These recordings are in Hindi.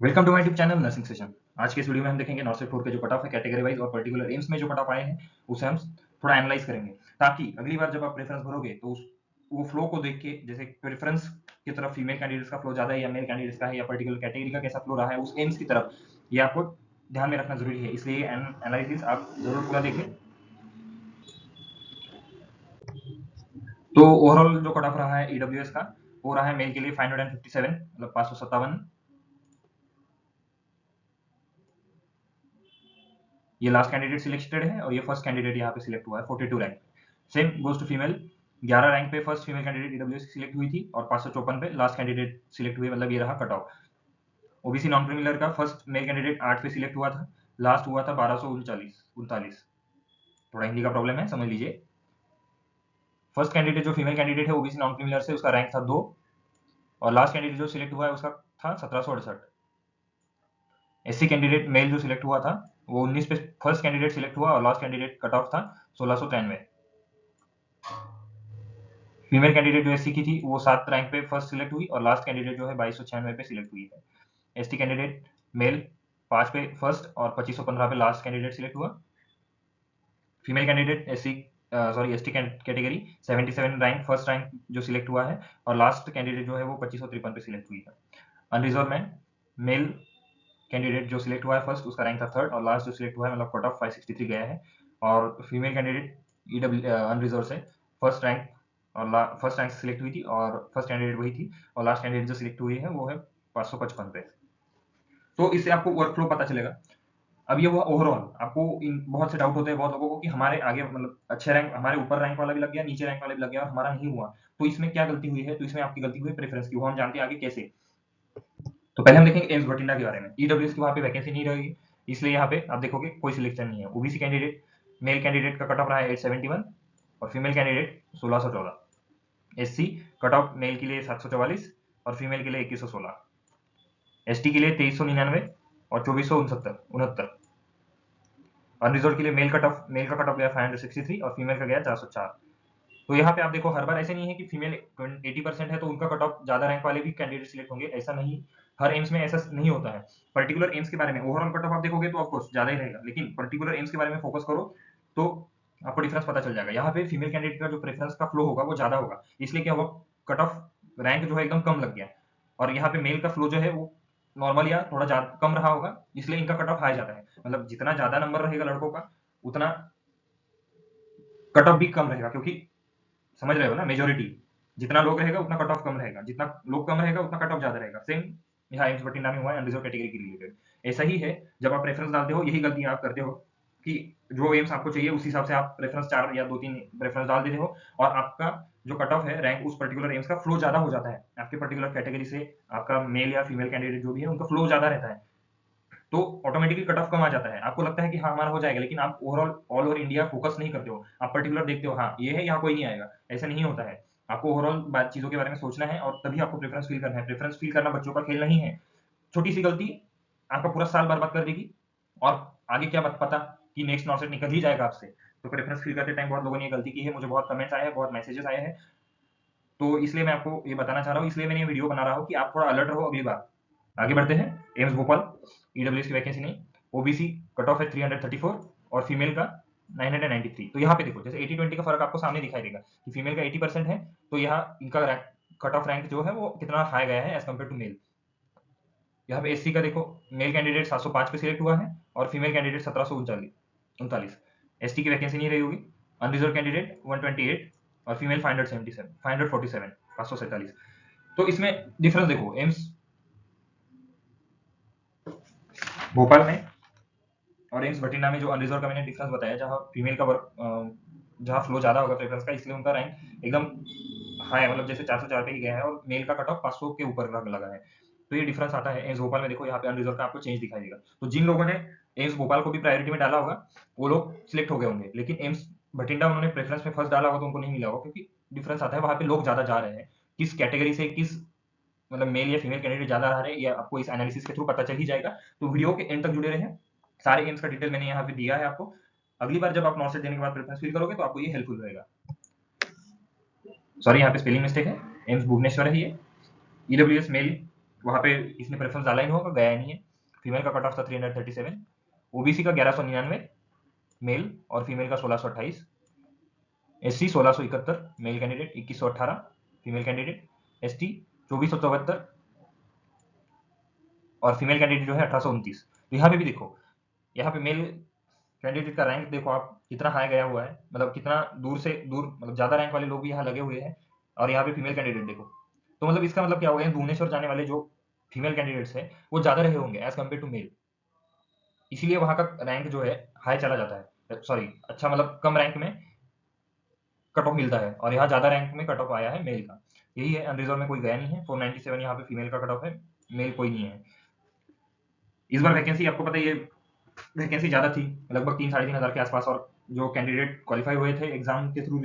Welcome to my YouTube channel nursing session. आज के इस वीडियो में हम देखेंगे नॉर्थ सेट 4 के जो कट ऑफ है कैटेगरी वाइज और पर्टिकुलर एम्स में जो कट ऑफ आए हैं उसे हम थोड़ा एनालाइज करेंगे, ताकि अगली बार जब आप प्रेफरेंस भरोगे तो वो फ्लो को देख के, जैसे प्रेफरेंस की तरफ फीमेल कैंडिडेट्स का फ्लो ज्यादा है या मेल कैंडिडेट्स का है या पर्टिकुलर कैटेगरी का कैसा फ्लो रहा है उस एम्स की तरफ, ये आपको ध्यान में रखना जरूरी है। इसलिए एनालिसिस आप जरूर पूरा देखें। तो ओवरऑल जो कट ऑफ रहा है ईडब्ल्यूएस का, वो रहा है मेल के लिए 557, मतलब 557। ये लास्ट कैंडिडेट सिलेक्टेड है और ये फर्स्ट कैंडिडेट यहाँ पे सिलेक्ट हुआ है 42 रैंक पे। Same goes to female, 11 rank पे फर्स्ट फीमेल कैंडिडेट ईडब्ल्यूएस की सिलेक्ट हुई थी और 554 पे लास्ट कैंडिडेट सिलेक्ट हुई, मतलब ये रहा cut off. OBC non criminal का फर्स्ट मेल कैंडिडेट 8 पे सिलेक्ट हुआ था, लास्ट हुआ था 1239। थोड़ा हिंदी का प्रॉब्लम है, समझ लीजिए। फर्स्ट कैंडिडेट जो फीमेल कैंडिडेट है ओबीसी नॉन क्रिमिनल से, उसका रैंक था 2 और लास्ट कैंडिडेट जो सिलेक्ट हुआ है उसका था 1768। एससी कैंडिडेट मेल जो सिलेक्ट हुआ था वो 19 पे फर्स्ट कैंडिडेट सिलेक्ट हुआ और लास्ट कैंडिडेट कट ऑफ था 1693। फीमेल कैंडिडेट जो एससी की थी वो 7 रैंक पे फर्स्ट सिलेक्ट हुई और लास्ट कैंडिडेट जो है 2296 पे सिलेक्ट हुई है। एसटी कैंडिडेट मेल 5 पे फर्स्ट और 2515 पे लास्ट कैंडिडेट सिलेक्ट हुआ। Female candidate ST category 77 rank first rank जो सिलेक्ट हुआ है और लास्ट कैंडिडेट जो है वो 2553 पे सिलेक्ट हुई है। अनरिजर्व में मेल कैंडिडेट जो सिलेक्ट हुआ है फर्स्ट, उसका रैंक था थर्ड और लास्ट जो सिलेक्ट हुआ है, मतलब कट ऑफ 563 गया है। और फीमेल कैंडिडेट ईडब्ल्यू अनरिजर्व से फर्स्ट रैंक और फर्स्ट रैंक सिलेक्ट हुई थी और फर्स्ट कैंडिडेट वही थी और लास्ट कैंडिडेट जो सिलेक्ट हुई है वो है 555 पे। तो इससे आपको वर्क फ्लो पता चलेगा। अब ये हुआ ओवरऑल। आपको इन बहुत से डाउट होते हैं बहुत लोगों को कि हमारे आगे, मतलब अच्छे रैंक, हमारे ऊपर रैंक वाला भी लग गया, नीचे रैंक वाला भी लग गया और हमारा नहीं हुआ, तो इसमें क्या गलती हुई है? तो इसमें आपकी गलती हुई प्रेफरेंस की, वो हम जानते हैं आगे कैसे। तो पहले हम देखेंगे एम्स बठिंडा के बारे में। ईडब्ल्यूएस की वहां पे वैकेंसी नहीं रहेगी, इसलिए यहाँ पे आप देखोगे कोई सिलेक्शन नहीं है। ओबीसी कैंडिडेट मेल कैंडिडेट का कट ऑफ रहा है 871 और female candidate 1614। SC cut of male के लिए 744 और फीमेल के लिए 2116। एसटी के लिए 2399 और 2469। अनरिजर्व के लिए मेल का कट ऑफ गया 563 और फीमेल का गया 404। तो यहाँ पे आप देखो, हर बार ऐसे नहीं है कि फीमेल 80% है तो उनका कट ऑफ ज्यादा रैंक वाले भी कैंडिडेट सिलेक्ट होंगे, ऐसा नहीं। हर एम्स में ऐसा नहीं होता है। पर्टिकुलर एम्स के बारे में ओवरऑल कट ऑफ आप देखोगे तो ऑफकोर्स ज्यादा ही रहेगा, लेकिन पर्टिकुलर एम्स के बारे में फोकस करो तो आपको डिफरेंस पता चल जाएगा। यहाँ पे फीमेल कैंडिडेट का जो प्रेफरेंस का फ्लो होगा वो ज्यादा होगा, इसलिए क्या होगा, कट ऑफ रैंक जो है एकदम कम लग गया। और यहाँ पे मेल का फ्लो जो है वो नॉर्मल या थोड़ा ज्यादा कम रहा होगा, इसलिए इनका कट ऑफ हाई जाता है। मतलब जितना ज्यादा नंबर रहेगा लड़कों का, उतना कट ऑफ भी कम रहेगा, क्योंकि समझ रहे हो ना, मेजोरिटी जितना लोग रहेगा उतना कट ऑफ कम रहेगा, जितना लोग कम रहेगा उतना कट ऑफ ज्यादा रहेगा। सेम यहाँ एम्स बठिंडा में हुआ है अनरिजर्व कैटेगरी के रिलेटेड। ऐसा ही है, जब आप रेफरेंस डालते हो यही गलती आप करते हो कि जो एम्स आपको चाहिए उस हिसाब से आप रेफरेंस 4 या 2-3 रेफरेंस डाल देते हो और आपका जो कट ऑफ है रैंक उस पर्टिकुलर एम्स का फ्लो ज्यादा हो जाता है आपके पर्टिकुलर कैटेगरी से। आपका मेल या फीमेल कैंडिडेट जो भी है उनका फ्लो ज्यादा रहता है, तो ऑटोमेटिकली कट ऑफ कम आ जाता है। आपको लगता है कि हाँ हमारा हो जाएगा, लेकिन आप overall all over India focus नहीं करते हो, आप पर्टिकुलर देखते हो हाँ ये है यहाँ कोई नहीं आएगा, ऐसा नहीं होता है। आपको ओवरऑल बात चीजों के बारे में सोचना है और तभी आपको प्रेफरेंस फील करना है। प्रेफरेंस फील करना बच्चों का खेल नहीं है। छोटी सी गलती आपका पूरा साल बर्बाद कर देगी और आगे क्या पता कि नेक्स्ट नॉर्सेट निकल ही जाएगा आपसे। तो प्रेफरेंस फील करते टाइम बहुत लोगों ने ये गलती की है, मुझे बहुत कमेंट्स आए हैं, बहुत मैसेजेस आए हैं, तो इसलिए मैं आपको ये बताना चाह रहा हूँ, इसलिए मैंने ये वीडियो बना रहा हूँ कि आप थोड़ा अलर्ट रहो अगली बार। आगे बढ़ते हैं। एम्स भोपाल ईडब्ल्यूएस की वैकेंसी नहीं, ओबीसी कट ऑफ है 334 और फीमेल का 993। तो यहाँ पे देखो, जैसे 80-20 का फर्क आपको सामने दिखाई देगा कि फीमेल का 80% है, तो यहाँ इनका कट ऑफ रैंक जो है वो कितना हाई गया है एज कम्पेयर टू मेल। यहाँ पे एससी का देखो, मेल कैंडिडेट 705 पे सिलेक्ट हुआ है और फीमेल कैंडिडेट 1739। एसटी की वैकेंसी नहीं रही होगी। अनरिजर्व कैंडिडेट 128 और फीमेल 547 547। तो इसमें डिफरेंस देखो, एम्स भोपाल में और एम्स बठिंडा में जो अनरिजर्व का मैंने डिफरेंस बताया, जहाँ फीमेल का वर्क, जहाँ फ्लो ज्यादा होगा प्रेफरेंस का, इसलिए उनका रैंक एकदम हाई है, मतलब जैसे 404 पे ही गया है और मेल का कट ऑफ 500 के ऊपर लगा है। तो ये डिफरेंस आता है। एम्स भोपाल में देखो, यहाँ पे अनरिजर्व का आपको चेंज दिखाई देगा। तो जिन लोगों ने एम्स भोपाल को भी प्रायोरिटी में डाला होगा वो लोग सिलेक्ट हो गए होंगे, लेकिन एम्स बठिंडा उन्होंने प्रेफरेंस में फर्स्ट डाला होगा तो उनको नहीं मिला होगा, क्योंकि डिफरेंस आता है वहां पे लोग ज्यादा जा रहे हैं। किस कैटेगरी से किस, मतलब मेल या फीमेल कैंडिडेट ज्यादा आ रहे हैं, ये आपको इस एनालिसिस के थ्रू पता चल ही जाएगा। तो वीडियो के एंड तक जुड़े रहें। सारे एम्स का डिटेल मैंने यहाँ पे दिया है आपको। अगली बार जब आप नॉर्थ सेट देने के बाद प्रेफरेंस फिल करोगे तो आपको ये हेल्पफुल रहेगा। सॉरी, यहाँ पे स्पेलिंग मिस्टेक है, एम्स भुवनेश्वर है ये। ईडब्ल्यूएस मेल वहाँ पे इसने प्रेफरेंस डाला ही नहीं होगा, गया ही नहीं है। फीमेल का कट ऑफ था 337, ओबीसी का 1199, मेल और फीमेल का 1628, SC 1671, male candidate 2118, female candidate, ST 2474 और फीमेल कैंडिडेट जो है 1829। तो यहाँ पे भी देखो, यहाँ पे मेल कैंडिडेट का रैंक देखो आप कितना हाई गया हुआ है, मतलब कितना दूर से दूर, मतलब ज्यादा रैंक वाले लोग भी यहाँ लगे हुए हैं। और यहाँ पे फीमेल कैंडिडेट देखो, तो मतलब इसका मतलब क्या हो गया, भुवनेश्वर जाने वाले जो फीमेल कैंडिडेट्स हैं वो ज्यादा रहे होंगे एज कम्पेयर टू मेल, इसीलिए वहां का रैंक जो है हाई चला जाता है, सॉरी अच्छा मतलब कम रैंक में कट ऑफ मिलता है, और यहाँ ज्यादा रैंक में कट ऑफ आया है मेल का। यही है, अनरिजर्व में कोई गया नहीं है। 497 यहाँ पे फीमेल का कट ऑफ है, मेल कोई नहीं है। इस बार वैकेंसी आपको पता ही है, वैकेंसी ज्यादा थी, लगभग 3-3,500 के आसपास, और जो कैंडिडेट क्वालिफाई हुए थे एग्जाम के थ्रू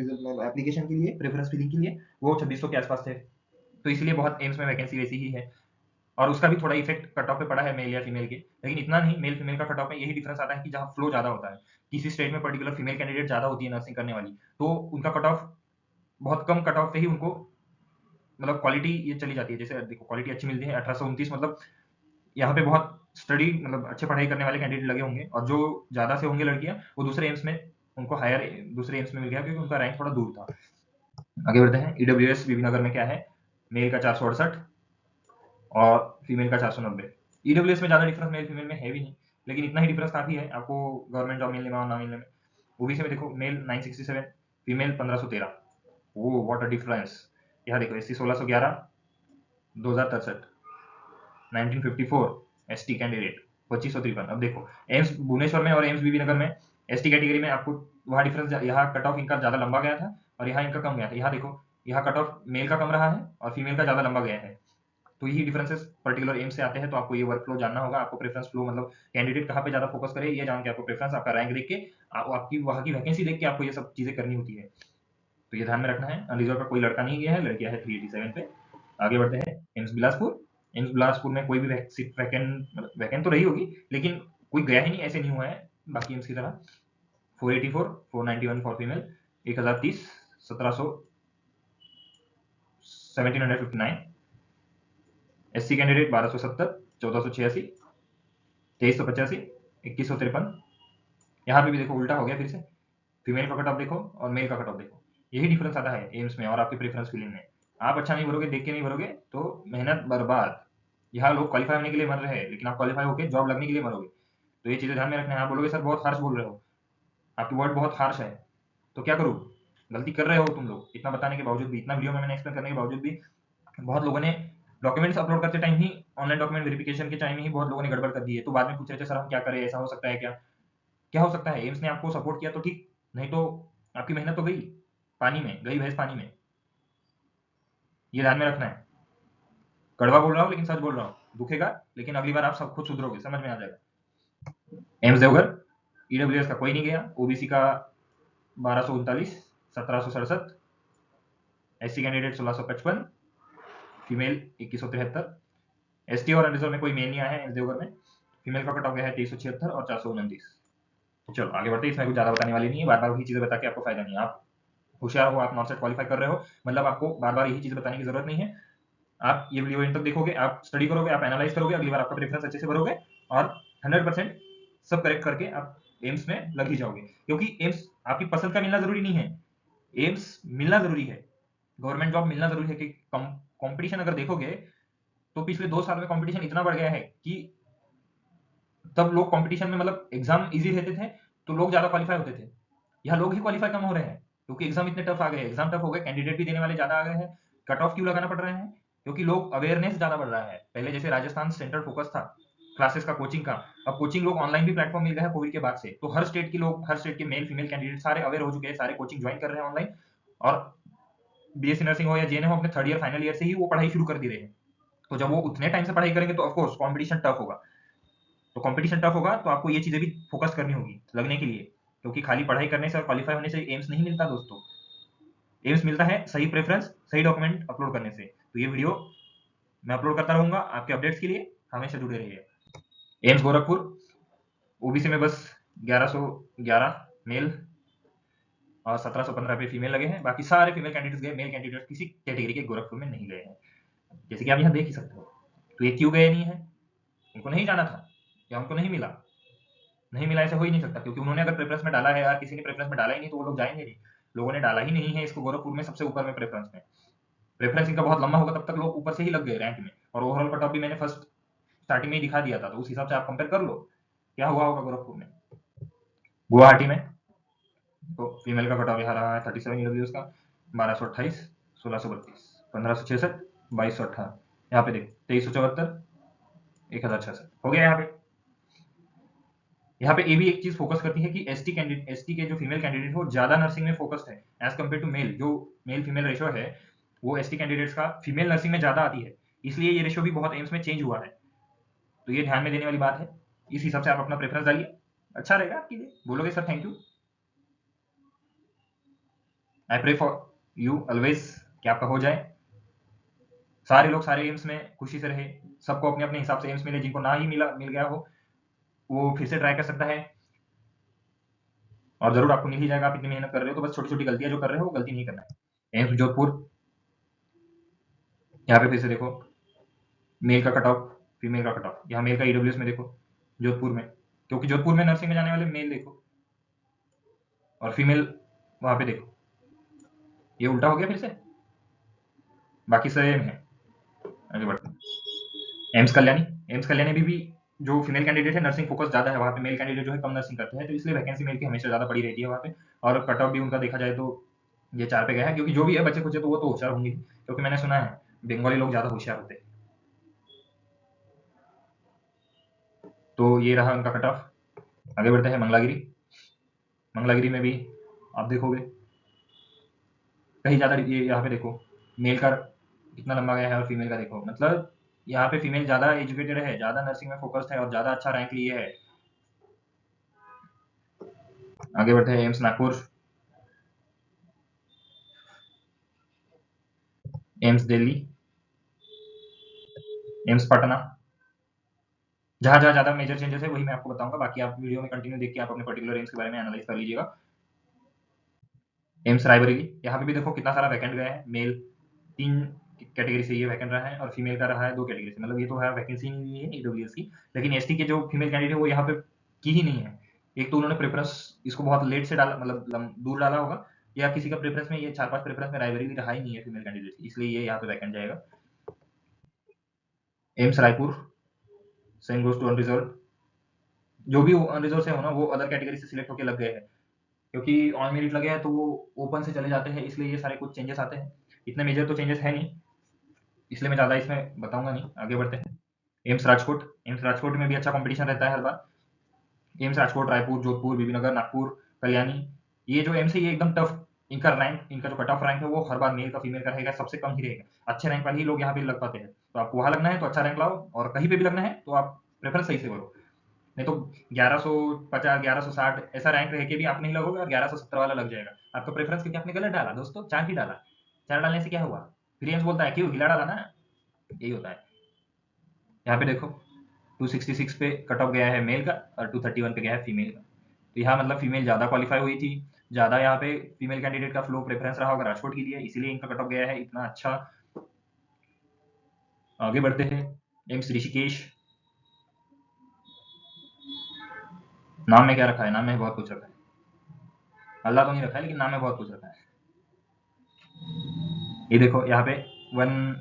एप्लीकेशन के लिए, प्रेफरेंस फिलिंग के लिए, वो 2600 के आसपास थे। तो इसलिए बहुत एम्स में वैकेंसी वैसी ही है, और उसका भी थोड़ा इफेक्ट कट ऑफ पे पड़ा है मेल या फीमेल के, लेकिन इतना नहीं। मेल फीमेल का कट ऑफ में यही डिफरेंस आता है कि जहाँ फ्लो ज्यादा होता है, किसी स्टेट में पर्टिकुलर फीमेल कैंडिडेट ज्यादा होती है नर्सिंग करने वाली, तो उनका कट ऑफ बहुत कम कट ऑफ पे ही उनको मतलब क्वालिटी ये चली जाती है। जैसे देखो क्वालिटी अच्छी मिलती है 1829, मतलब यहाँ पे बहुत स्टडी मतलब अच्छे पढ़ाई करने वाले कैंडिडेट लगे होंगे, और जो ज्यादा से होंगे लड़कियां वो दूसरे एम्स में, उनको हायर दूसरे एम्स में मिल गया क्योंकि उनका रैंक थोड़ा दूर था। आगे बढ़ते हैं। ईडब्ल्यूएस बीबीनगर में क्या है, मेल का 468 और फीमेल का 490। ईडब्ल्यूएस में ज्यादा डिफरेंस मेल फीमेल में है भी नहीं, लेकिन इतना ही डिफरेंस काफी है आपको गवर्नमेंट जॉब मिलने में और ना मिलने में। ओबीसी में देखो male 967, female 1513। Oh what a difference. यहाँ देखो एससी 1611, 2063, 1954 एसटी कैंडिडेट 2553। अब देखो एम्स भुवनेश्वर में और एम्स बीबी नगर में एसटी कैटेगरी में आपको वहाँ डिफरेंस, यहाँ कट ऑफ इनका ज्यादा लंबा गया था और यहाँ इनका कम गया था। यहाँ देखो यहाँ कट ऑफ मेल का कम रहा है और फीमेल का ज्यादा लंबा गया है। तो यही डिफरेंसेस पर्टिकुलर एम से आते हैं। तो आपको ये वर्क फ्लो जानना होगा, आपको प्रेफरेंस फ्लो मतलब कैंडिडेट कहाँ पे ज्यादा फोकस करे ये जान के, आपको प्रेफरेंस आपका रैंक देख के, आपकी वहाँ की वैकेंसी देख के आपको ये सब चीजें करनी होती है। तो ये ध्यान में रखना है। अनरिजर्व का कोई लड़का नहीं गया है, लड़कियां है 387 पे। आगे बढ़ते हैं। एम्स बिलासपुर, एम्स बिलासपुर में कोई भी वैकेंट तो रही होगी, लेकिन कोई गया ही नहीं, ऐसे नहीं हुआ है बाकी एम्स की तरह। 484, 491 फॉर फीमेल, 1030, 1700, 1759। SC candidate 1270, 1486, 2385, 2153। यहाँ पे भी देखो उल्टा हो गया फिर से, फीमेल का कट ऑफ देखो और मेल का कट ऑफ देखो, यही डिफरेंस आता है एम्स में और आपकी प्रेफरेंस फिलिंग में। आप अच्छा नहीं भरोगे, देख के नहीं भरोगे तो मेहनत बर्बाद। यहाँ लोग क्वालिफाई होने के लिए मर रहे हैं, लेकिन आप क्वालिफाई होकर जॉब लगने के लिए मरोगे। तो ये चीजें ध्यान में रखना है। आप बोलोगे सर बहुत हार्श बोल रहे हो, आपकी वर्ड बहुत हार्श है, तो क्या करूँ, गलती कर रहे हो तुम लोग। इतना बताने के बावजूद भी, इतना वीडियो में मैंने एक्सप्लेन करने के बावजूद भी बहुत लोगों ने डॉक्यूमेंट्स अपलोड करते टाइम ही, ऑनलाइन डॉक्यूमेंट वेरिफिकेशन के टाइम ही बहुत लोगों ने गड़बड़ कर दी है। तो बाद में पूछ रहे थे सर हम क्या करें, ऐसा हो सकता है क्या। क्या हो सकता है, एम्स ने आपको सपोर्ट किया तो ठीक, नहीं तो आपकी मेहनत तो गई पानी में, गई भैंस पानी में। ये ध्यान में रखना है। कड़वा बोल रहा हूँ लेकिन सच बोल रहा हूँ, दुखेगा लेकिन अगली बार आप सब खुद सुधरोगे, समझ में आ जाएगा। एम्स देवघर, ईडब्ल्यूएस का कोई नहीं गया, ओबीसी का 1239, 1767, एससी कैंडिडेट 1655, फीमेल 2173। एसटी और अनरिजर्व में कोई मेल नहीं आया है एम्स देवघर में। फीमेल का कट ऑफ गया है 2376 और 429। चलो आगे बढ़ते हैं। इसमें कुछ ज्यादा बताने वाली नहीं है, बार बार वही चीजें बता के आपको फायदा नहीं है। आप होशियार हो, आप नॉर्थ क्वालिफाई कर रहे हो, मतलब आपको बार बार यही चीजें बताने की जरूरत नहीं है। आप ये वीडियो इन तक देखोगे, आप स्टडी करोगे, आप एनालाइज करोगे, अगली बार आपका प्रेफरेंस अच्छे से भरोगे और 100% सब करेक्ट करके आप एम्स में लग ही जाओगे। क्योंकि एम्स आपकी पसंद का मिलना जरूरी नहीं है, एम्स मिलना जरूरी है, गवर्नमेंट जॉब मिलना जरूरी है। कि कंपटीशन अगर देखोगे तो पिछले 2 साल में कंपटीशन इतना बढ़ गया है कि तब लोग कंपटीशन में मतलब एग्जाम इजी रहते थे तो लोग ज्यादा क्वालिफाई होते थे। यहाँ लोग ही क्वालिफाई कम हो रहे हैं क्योंकि एग्जाम इतने टफ आ गए, एग्जाम टफ हो गए, कैंडिडेट भी देने वाले ज्यादा आ गए हैं। कट ऑफ क्यों लगाना पड़ रहे हैं, क्योंकि लोग अवेयरनेस ज्यादा बढ़ रहा है। पहले जैसे राजस्थान सेंट्रल फोकस था क्लासेस का, कोचिंग का, अब कोचिंग लोग ऑनलाइन भी प्लेटफॉर्म मिल गया है कोविड के बाद से। तो हर स्टेट के लोग, हर स्टेट के मेल फीमेल कैंडिडेट सारे अवेयर हो चुके हैं, सारे कोचिंग ज्वाइन कर रहे हैं ऑनलाइन। और बीएससी नर्सिंग हो या जेएनएम हो, अपने थर्ड ईयर फाइनल ईयर से ही वो पढ़ाई शुरू कर दी रहे हैं। तो जब वो उतने टाइम से पढ़ाई करेंगे तो ऑफकोर्स कॉम्पिटिशन टफ होगा। तो कंपटीशन टफ होगा तो आपको ये चीजें भी फोकस करनी होगी लगने के लिए, क्योंकि खाली पढ़ाई करने से और क्वालिफाई होने से एम्स नहीं मिलता दोस्तों। एम्स मिलता है सही प्रेफरेंस, सही डॉक्यूमेंट अपलोड करने से। तो ये वीडियो मैं अपलोड करता रहूंगा आपके अपडेट्स के लिए, हमेशा जुड़े रहिए। एम्स गोरखपुर, ओबीसी में बस 1111 मेल और 1715 पे फीमेल लगे हैं, बाकी सारे फीमेल कैंडिडेट्स गए, मेल कैंडिडेट किसी कैटेगरी के गोरखपुर में नहीं गए हैं, जैसे कि आप यहाँ देख ही सकते हो। तो ये क्यों गए नहीं है? उनको नहीं जाना था या उनको नहीं मिला? नहीं मिला, ऐसा हो ही नहीं सकता, क्योंकि उन्होंने अगर प्रेफरेंस में डाला है, यार किसी ने प्रेफरेंस में डाला ही नहीं तो वो लोग जाएंगे नहीं। लोगों ने डाला ही नहीं है इसको गोरखपुर में सबसे ऊपर में प्रेफरेंस में। प्रेफरेंस इनका बहुत लंबा होगा तब तक लोग ऊपर से ही लग गए रैंक में, और ओवरऑल कट ऑफ भी मैंने फर्स्ट स्टार्टिंग में ही दिखा दिया था, तो उस हिसाब से आप कंपेयर कर लो क्या हुआ होगा गोरखपुर में। गुवाहाटी में तो फीमेल का कट ऑफ यहाँ रहा है 37 ईडब्ल्यूएस का, 1228, 1632, 1566, 2218, यहाँ पे देख 2374, 1066 हो गया। यहाँ पे ये भी एक चीज फोकस करती है कि एसटी के जो फीमेल कैंडिडेट हो ज्यादा नर्सिंग में फोकस्ड है एज कम्पेयर टू मेल। जो मेल फीमेल रेशो है वो एसटी कैंडिडेट्स का फीमेल नर्सिंग में ज्यादा आती है, इसलिए ये रेशो भी बहुत एम्स में चेंज हुआ है। तो ये ध्यान में देने वाली बात है, इस हिसाब से आप अपना प्रेफरेंस डालिए, अच्छा रहेगा आपके लिए। बोलोगे sir thank you, I pray for you always कि आपका हो जाए, सारे लोग सारे एम्स में खुशी से रहे, सबको अपने अपने हिसाब से एम्स मिले, जिनको ना ही मिल गया हो वो फिर से ट्राई कर सकता है, और जरूर आपको मिल ही जाएगा। आप इतनी मेहनत कर रहे हो तो बस छोटी छोटी गलतियां जो कर रहे हो वो गलती नहीं करना है। एम्स जोधपुर, यहाँ पे फिर से देखो मेल का कट ऑफ, फीमेल का कट ऑफ, यहाँ मेल का ईडब्ल्यूएस में देखो जोधपुर में, क्योंकि जोधपुर में नर्सिंग में जाने वाले मेल देखो, और फीमेल वहां पे देखो, ये उल्टा हो गया फिर से, बाकी सेम है। आगे बढ़ते हैं। एम्स कल्याणी भी जो फीमेल कैंडिडेट है नर्सिंग फोकस ज्यादा है, वहाँ पे मेल कैंडिडेट जो है कम नर्सिंग करते हैं, तो इसलिए वैकेंसी मेल की हमेशा ज्यादा पड़ी रहती है वहाँ पे, और कट ऑफ भी उनका देखा जाए तो ये 4 पे गया है, क्योंकि जो भी है बच्चे कुछ तो वो तो होशियार होंगे, क्योंकि मैंने सुना है बंगाली लोग ज्यादा होशियार होते हैं। तो ये रहा उनका कट ऑफ। आगे बढ़ते हैं मंगलागिरी। मंगलागिरी में भी आप देखोगे कहीं ज्यादा, ये यहाँ पे देखो मेल का कितना लंबा गया है और फीमेल का देखो, मतलब यहाँ पे फीमेल ज्यादा एजुकेटेड है, ज्यादा नर्सिंग में फोकस्ड है और ज्यादा अच्छा रैंक लिए है। आगे बढ़ते हैं AIIMS Nagpur, AIIMS Delhi, AIIMS Patna. जहाँ जहाँ ज्यादा मेजर चेंजेस है वही मैं आपको बताऊंगा, बाकी आप वीडियो में कंटिन्यू देख के आप अपने पर्टिकुलर एम्स के बारे में एनालाइज कर लीजिएगा। एम्स रायबरेली, यहाँ पे भी देखो कितना सारा वैकेंट गया है। मेल 3 कैटेगरी से ये वैकेंट रहा है और फीमेल का रहा है 2 कैटेगरी से, मतलब ये तो है वैकेंसी नहीं है ईडब्ल्यूएस की, लेकिन एसटी के जो फीमेल कैंडिडेट है वो यहाँ पे की ही नहीं है। एक तो उन्होंने प्रेफरेंस इसको बहुत लेट से डाला, मतलब दूर डाला होगा, या किसी का प्रेफरेंस में ये 4-5 प्रेफरेंस में रायबरेली रहा ही नहीं है फीमेल कैंडिडेट, इसलिए ये यहाँ पे वैकेंट जाएगा। AIIMS Raipur, same goes to unreserved, जो भी अनरिजर्व से हो ना वो अदर कैटेगरी से सिलेक्ट होकर लग गए हैं, क्योंकि ऑन मेरिट लगे हैं तो वो ओपन से चले जाते हैं, इसलिए ये सारे कुछ चेंजेस आते हैं। इतने मेजर तो चेंजेस है नहीं, इसलिए मैं ज़्यादा इसमें बताऊंगा नहीं। आगे बढ़ते हैं। एम्स राजकोट में भी अच्छा कंपटीशन रहता है हर बार। एम्स राजकोट, रायपुर, जोधपुर, बीबीनगर, नागपुर, कल्याणी, ये जो एम्स है ये एकदम टफ, इनका रैंक, इनका जो कट ऑफ रैंक है वो हर बार मेल का फीमेल का रहेगा, सबसे कम ही रहेगा। अच्छे रैंक वाले ही लोग यहाँ पे लग पाते हैं, तो आपको वहां लगना है तो अच्छा रैंक लाओ, और कहीं पे भी लगना है तो आप प्रेफरेंस सही से करो, नहीं तो 1150, 1160 ऐसा रैंक रह के भी आप नहीं लगोगे और 1170 वाला लग जाएगा आपका प्रेफरेंस, क्योंकि आपने गलत डाला दोस्तों, 4 ही डाला। 4 डालने से क्या हुआ? फिर एम्स बोलता है क्यों हिला डाला ना, यही होता है। यहाँ पे देखो 266 पे कट ऑफ गया है मेल का, और 231 पे गया है फीमेल का, तो यहाँ मतलब फीमेल ज़्यादा क्वालिफाई हुई थी, ज़्यादा यहाँ पे फीमेल कैंडिडेट का फ्लो प्रेफरेंस रहा होगा राजकोट के लिए, इसीलिए इनका कट ऑफ गया है इतना अच्छा। आगे बढ़ते हैं। एम्स ऋषिकेश, नाम में क्या रखा है? नाम में बहुत कुछ रखा है, अल्लाह तो नहीं रखा है लेकिन नाम में बहुत कुछ रखा है। ये देखो यहाँ पे वन,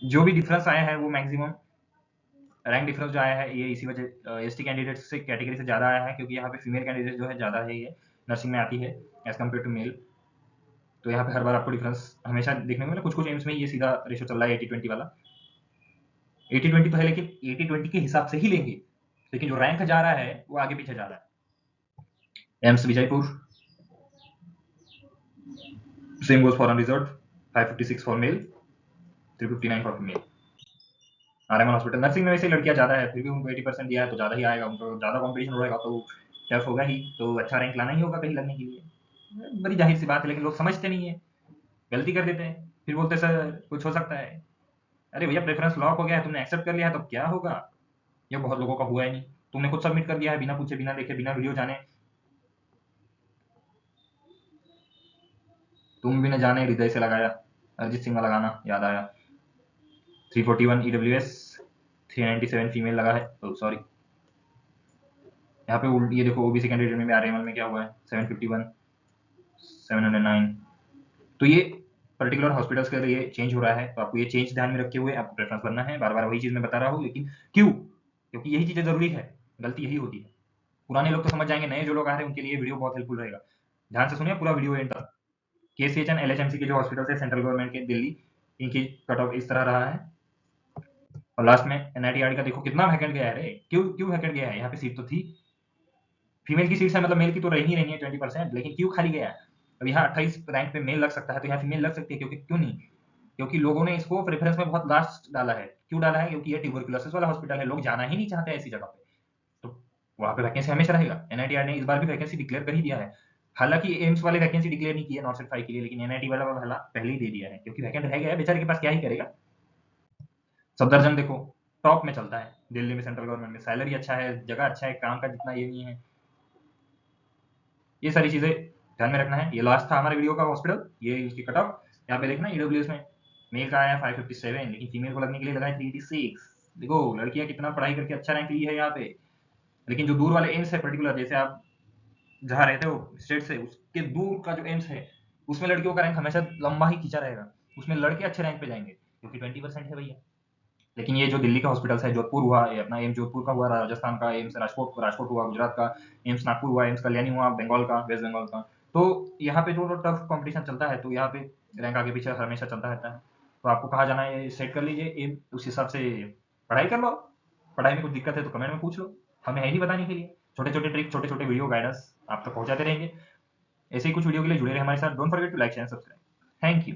जो भी डिफरेंस आया है वो मैक्सिमम रैंक डिफरेंस जो आया है ये इसी वजह एसटी कैंडिडेट से कैटेगरी से ज़्यादा आया है, क्योंकि यहाँ पे फीमेल कैंडिडेट जो है ज़्यादा है, ये नर्सिंग में आती है एज कम्पेयर टू मेल। तो यहाँ पे हर बार आपको डिफरेंस हमेशा देखने को मिला, कुछ कुछ एम्स में ये सीधा रेशो चल रहा है 80-20 वाला। 80-20 तो है, लेकिन 80-20 के हिसाब से ही लेंगे, लेकिन जो रैंक जा रहा है वो आगे पीछे जा रहा है। AIIMS Vijaypur, same goes for unreserved, 556 for male, 359 for female. RML hospital, nursing में वैसे लड़कियां ज्यादा है, फिर भी उनको 80% दिया है तो ज्यादा ही आएगा, उनको ज्यादा कंपटीशन रहेगा तो टफ होगा ही, तो अच्छा रैंक लाना ही होगा कहीं लगने के लिए, बड़ी जाहिर सी बात है, लेकिन लोग समझते नहीं है, गलती कर देते हैं, फिर बोलते सर कुछ हो सकता है। अरे भैया प्रेफरेंस लॉक हो गया है, तुमने एक्सेप्ट कर लिया है तो क्या होगा? ये बहुत लोगों का हुआ ही नहीं, तुमने खुद सबमिट कर दिया है बिना पूछे, बिना देखे, बिना वीडियो जाने, तुम भी न जाने हृदय से लगाया, अरिजीत सिंह का लगाना याद आया। 341 ईडब्ल्यूएस, 397 फीमेल लगा है, तो सॉरी यहाँ पे ये देखो ओबीसी कैंडिडेट में आरएमएल में क्या हुआ है 751 709। तो ये पर्टिकुलर हॉस्पिटल्स के लिए चेंज हो रहा है, तो आपको ये चेंज ध्यान में रखे हुए आपको प्रेफरेंस करना है। बार बार वही चीज मैं बता रहा हूँ, लेकिन क्यों? क्योंकि यही चीजें जरूरी है, गलती यही होती है। पुराने लोग तो समझ जाएंगे, नए जो लोग आ रहे हैं उनके लिए वीडियो बहुत हेल्पफुल रहेगा। ध्यान से सुनिए पूरा वीडियो एंड तक। केसीएचएन एलएचएमसी के जो हॉस्पिटल है सेंट्रल गवर्नमेंट के दिल्ली, इनकी कट ऑफ इस तरह रहा है। और लास्ट में एनआईटीआर का देखो कितना वैकेंट गया है रे, क्यों क्यों वैकेंट गया है? यहाँ पे सीट तो थी, फीमेल की सीट है, मतलब मेल की तो रही नहीं रही है 20%, लेकिन क्यों खाली गया है? अब यहाँ 28 रैंक पे मेल लग सकता है, तो यहाँ फीमेल लग सकती है, क्योंकि क्यों नहीं? क्योंकि लोगों ने इसको प्रेफरेंस में बहुत लास्ट डाला है। क्यों डाला है? क्योंकि ये ट्यूबरकुलोसिस वाला हॉस्पिटल है, लोग जाना ही नहीं चाहते ऐसी जगह पे, तो वहां पे वैकेंसी हमेशा रहेगा। एनआईटीआर ने इस बार भी वैकेंसी डिक्लेयर कर ही दिया है। हालांकि एम्स वाले वैकेंसी डिक्लेयर नहीं की है नॉर्थ फाइव के लिए, लेकिन एनआईटी वाला पहले ही दे दिया है, क्योंकि वैकेंट रह गया है, बेचारे के पास क्या ही करेगा। सफदरजंग देखो टॉप में चलता है दिल्ली में, सेंट्रल गवर्नमेंट में सैलरी अच्छा है, जगह अच्छा है, काम का जितना ये नहीं है। ये सारी चीजें ध्यान में रखना है। ये लास्ट था हमारे वीडियो का हॉस्पिटल, ये इसकी कट ऑफ यहाँ पे देखना। ईडब्ल्यूएस में मेल का आया 557, लेकिन फीमेल को लगने के लिए लगा है 386। देखो लड़कियां कितना पढ़ाई करके अच्छा रैंक ली है यहाँ पे, लेकिन जो दूर वाले एम्स है पर्टिकुलर, जैसे आप जहाँ रहते हो स्टेट से, उसके दूर का जो एम्स है उसमें लड़कियों का रैंक हमेशा लंबा ही खींचा रहेगा, उसमें लड़के अच्छे रैंक पे जाएंगे क्योंकि 20% है भैया। लेकिन ये जो दिल्ली का हॉस्पिटल है, जोधपुर हुआ, ये अपना एम्स जोधपुर का हुआ, राजस्थान का एम्स राजकोट राजकोट हुआ, गुजरात का एम्स नागपुर हुआ, एम्स कल्याणी हुआ, बंगाल का, वेस्ट बंगाल का, तो यहाँ पे जो टफ कंपटीशन चलता है, तो यहाँ पे रैंक आगे पीछे हमेशा चलता रहता है। तो आपको कहाँ जाना है ये सेट कर लीजिए एम, उस हिसाब से पढ़ाई कर लो। पढ़ाई में कुछ दिक्कत है तो कमेंट में पूछ लो, हमें है ही बताने के लिए। छोटे छोटे ट्रिक, छोटे छोटे वीडियो गाइडेंस आप तक पहुंचाते रहेंगे। ऐसे ही कुछ वीडियो के लिए जुड़े रहे हमारे साथ। Don't forget to like share subscribe. Thank you.